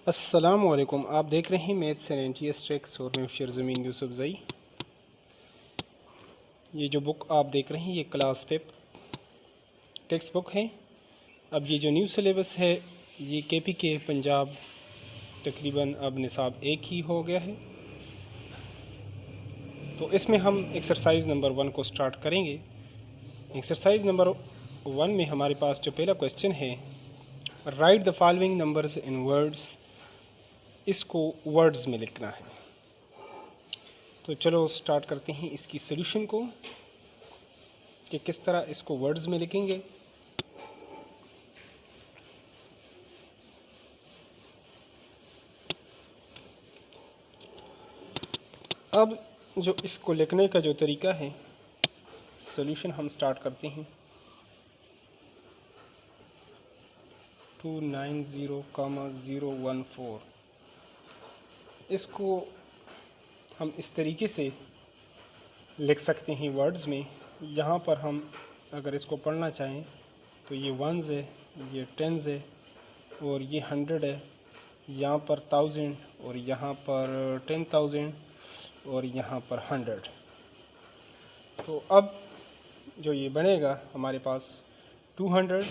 अस्सलामुअलैकुम। आप देख रहे हैं मैथ्स एंड एनटीएस ट्रिक्स और मैं शेर ज़मीन यूसुफ ज़ई। ये जो बुक आप देख रहे हैं ये क्लास फिफ्थ टेक्स्ट बुक है। अब ये जो न्यू सिलेबस है ये केपी के पंजाब तकरीबन अब निसाब एक ही हो गया है। तो इसमें हम एक्सरसाइज नंबर 1 को स्टार्ट करेंगे। एक्सरसाइज नंबर 1 में हमारे पास जो पहला क्वेश्चन है, right the following numbers in words. इसको वर्ड्स में लिखना है। तो चलो स्टार्ट करते हैं इसकी सॉल्यूशन को कि किस तरह इसको वर्ड्स में लिखेंगे। अब जो इसको लिखने का जो तरीका है, सॉल्यूशन हम स्टार्ट करते हैं 290,014। इसको हम इस तरीके से लिख सकते हैं वर्ड्स में। यहाँ पर हम अगर इसको पढ़ना चाहें तो ये वंस है, ये टेंस है और ये 100 है। यहाँ पर 1000 और यहाँ पर 10,000 और यहाँ पर 100। तो अब जो ये बनेगा हमारे पास 200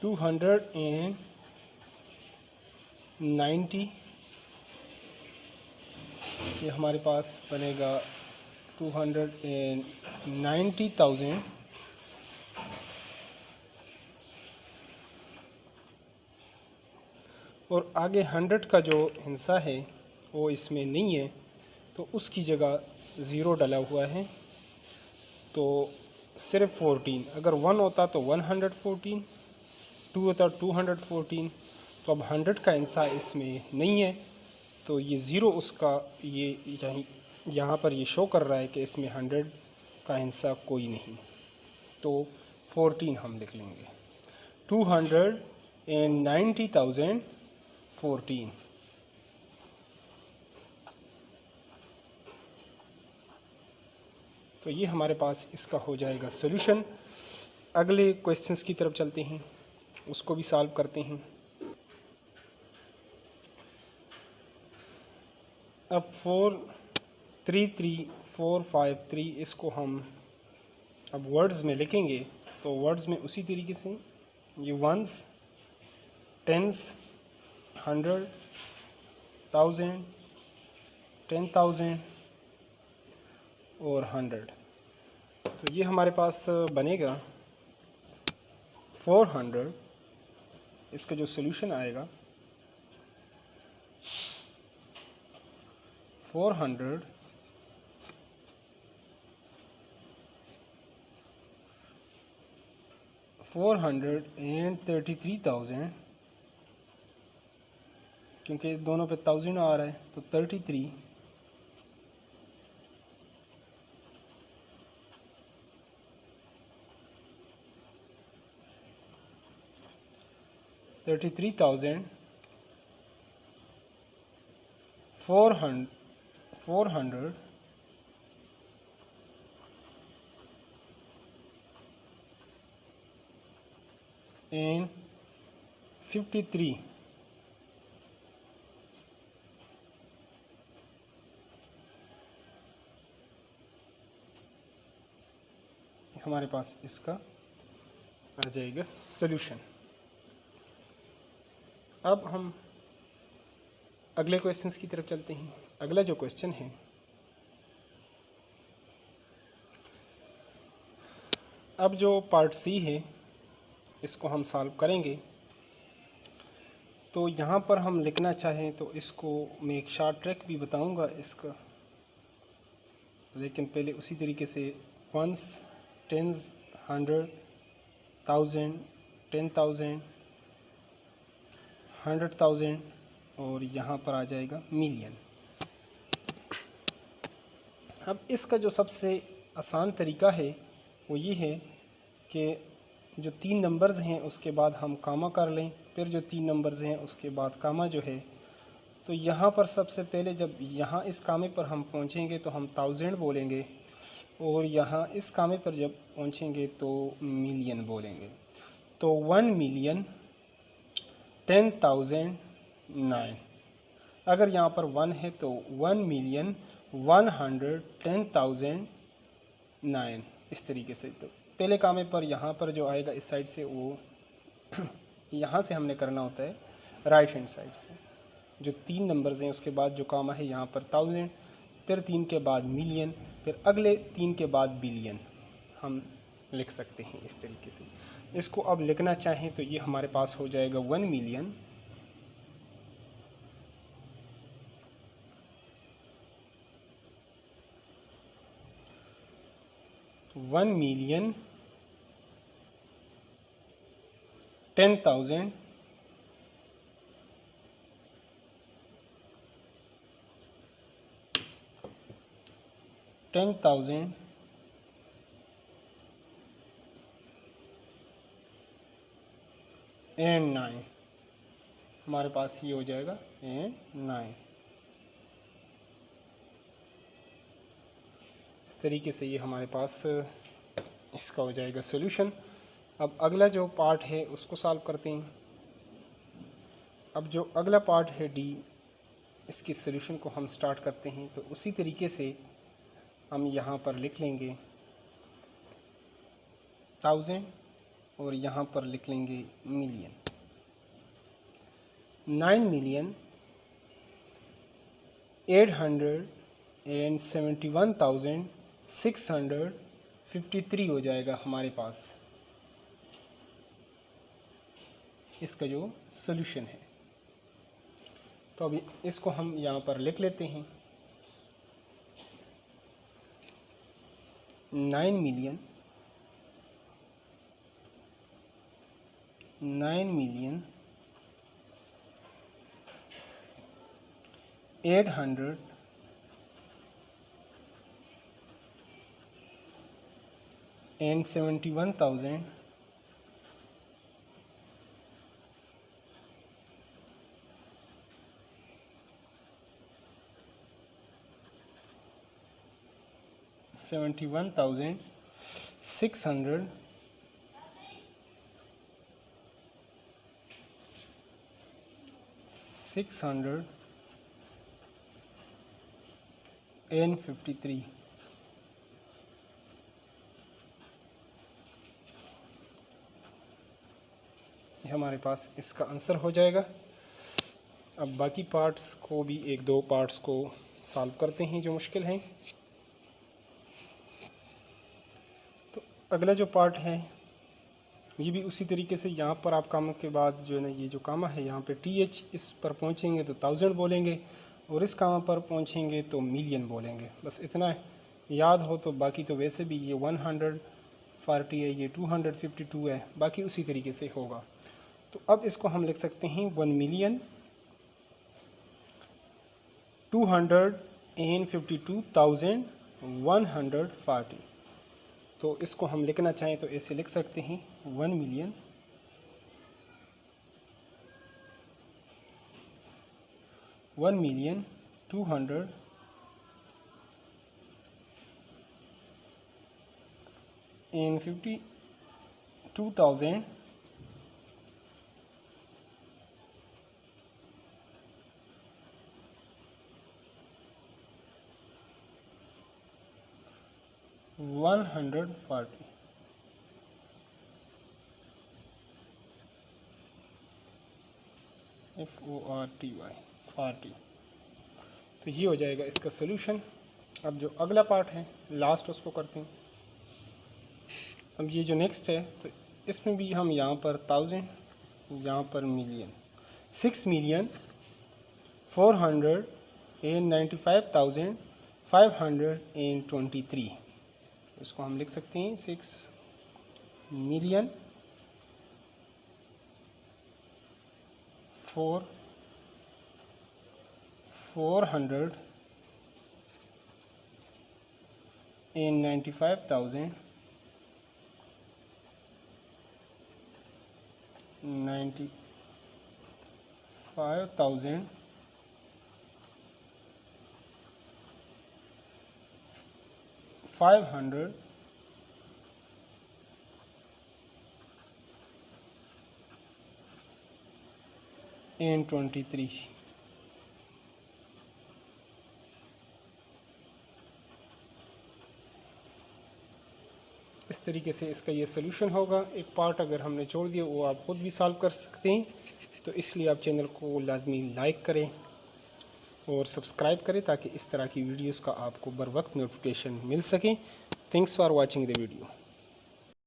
290, ये हमारे पास बनेगा 290,000 और आगे 100 का जो हिस्सा है वो इसमें नहीं है तो उसकी जगह ज़ीरो डला हुआ है। तो सिर्फ 14, अगर 1 होता तो 114, 2 होता 214। तो अब 100 का हिस्सा इसमें नहीं है तो ये ज़ीरो उसका ये यहाँ पर ये शो कर रहा है कि इसमें 100 का हिस्सा कोई नहीं। तो 14 हम लिख लेंगे, 290,014। तो ये हमारे पास इसका हो जाएगा सॉल्यूशन। अगले क्वेश्चंस की तरफ चलते हैं, उसको भी सॉल्व करते हैं। अब 433453 इसको हम अब वर्ड्स में लिखेंगे। तो वर्ड्स में उसी तरीके से ये वंस, टेंस, 100, 1000, 10,000 और 100। तो ये हमारे पास बनेगा 400। इसका जो सॉल्यूशन आएगा 400 433,000, क्योंकि दोनों पे 1000 आ रहा है तो 33 33,400 and 53। हमारे पास इसका आ जाएगा सॉल्यूशन। अब हम अगले क्वेश्चंस की तरफ चलते हैं। अगला जो क्वेश्चन है, अब जो पार्ट सी है इसको हम सॉल्व करेंगे। तो यहाँ पर हम लिखना चाहें तो इसको मैं एक शॉर्ट ट्रिक भी बताऊँगा इसका, लेकिन पहले उसी तरीके से वंस, टेंस, 100, 1000, 10,000, 100,000 और यहाँ पर आ जाएगा मिलियन। अब इसका जो सबसे आसान तरीका है वो ये है कि जो 3 नंबर्स हैं उसके बाद हम कामा कर लें, फिर जो 3 नंबर्स हैं उसके बाद कामा जो है। तो यहाँ पर सबसे पहले जब यहाँ इस कामे पर हम पहुँचेंगे तो हम 1000 बोलेंगे और यहाँ इस कामे पर जब पहुँचेंगे तो मिलियन बोलेंगे। तो 1,10,009। अगर यहाँ पर 1 है तो 1,110,009 इस तरीके से। तो पहले कामे पर यहाँ पर जो आएगा इस साइड से वो यहाँ से हमने करना होता है राइट हैंड साइड से। जो 3 नंबर्स हैं उसके बाद जो कामा है यहाँ पर 1000, फिर 3 के बाद मिलियन, फिर अगले 3 के बाद बिलियन हम लिख सकते हैं इस तरीके से। इसको अब लिखना चाहें तो ये हमारे पास हो जाएगा 1,000,000 1,10,000 10,000 एंड 9। हमारे पास ये हो जाएगा एंड 9। इस तरीके से ये हमारे पास इसका हो जाएगा सॉल्यूशन। अब अगला जो पार्ट है उसको सॉल्व करते हैं। अब जो अगला पार्ट है डी, इसकी सॉल्यूशन को हम स्टार्ट करते हैं। तो उसी तरीके से हम यहाँ पर लिख लेंगे 1000 और यहाँ पर लिख लेंगे मिलियन। 9,871,653 हो जाएगा हमारे पास इसका जो सॉल्यूशन है। तो अभी इसको हम यहाँ पर लिख लेते हैं। 9,871,000 71,600 and 53। ये हमारे पास इसका आंसर हो जाएगा। अब बाकी पार्ट्स को भी एक दो पार्ट्स को सॉल्व करते हैं जो मुश्किल हैं। तो अगला जो पार्ट है ये भी उसी तरीके से। यहाँ पर आप कामा के बाद जो है ना, ये जो कामा है यहाँ पे TH, इस पर पहुँचेंगे तो 1000 बोलेंगे और इस कामा पर पहुँचेंगे तो मिलियन बोलेंगे। बस इतना याद हो तो बाकी तो वैसे भी ये 140 है, ये 252 है, बाकी उसी तरीके से होगा। तो अब इसको हम लिख सकते हैं 1,252,140। तो इसको हम लिखना चाहें तो ऐसे लिख सकते हैं 1,252,000 140। FORTY 40। तो ये हो जाएगा इसका सॉल्यूशन। अब जो अगला पार्ट है लास्ट उसको करते हैं। अब ये जो नेक्स्ट है तो इसमें भी हम यहाँ पर 1000, यहाँ पर मिलियन, 6,495,523। इसको हम लिख सकते हैं 495,523 523। इस तरीके से इसका ये सोल्यूशन होगा। एक पार्ट अगर हमने छोड़ दिया वो आप ख़ुद भी सॉल्व कर सकते हैं, तो इसलिए आप चैनल को लाजमी लाइक करें और सब्सक्राइब करें ताकि इस तरह की वीडियोस का आपको बर वक्त नोटिफिकेशन मिल सके। Thanks for watching the video.